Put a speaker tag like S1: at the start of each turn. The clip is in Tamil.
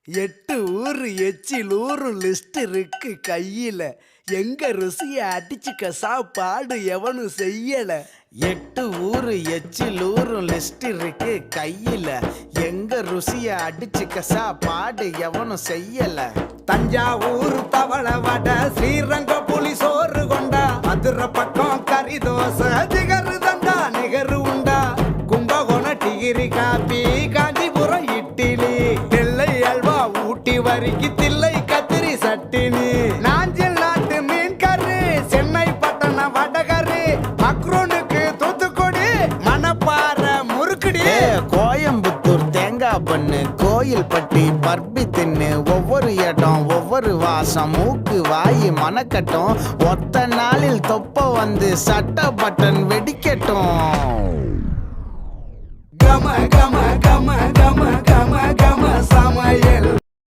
S1: 8 ஊரு எச்சில் ஊரும் லிஸ்ட் இருக்கு கையில. எங்க ருசிய அடிச்சுக்க சாப்பாடு எவனும் செய்யல.
S2: 8 ஊரு எச்சில் ஊரும் லிஸ்ட் இருக்கு கையில. எங்க ருசிய அடிச்சுக்க சாப்பாடு எவனும் செய்யல.
S1: தஞ்சாவூர் தவள வடை, ஸ்ரீரங்க புலி சோறு கொண்டா, மதுரை பக்கம் கறி தோசை, திகரு தண்டா நிகரு உண்டா, கும்பகோணம் டிகிரி காப்பி, காஞ்சிபுரம் இட்லி, நெல்லை அல்வா ஊட்டி வரிக்கு தில்லை கத்திரி சட்டினி, நாஞ்சில் நாட்டு மீன் கறி, சென்னை பட்டணம் வடகறி, மக்ரூனுக்கு தூத்துக்குடி, மணப்பாறை முறுக்குடி,
S2: கோயம்புத்தூர் தேங்காய் பண்ணு, கோயில்பட்டி பர்பி தின்னு, ஒவ்வொரு இடம் ஒவ்வொரு வாசம், மூக்கு வாயி மணக்கட்டும், ஒத்த நாளில் தொப்ப வந்து சட்ட பட்டன் வெடிக்கட்டும்.
S1: கம கம கம கம கம கம சமையல்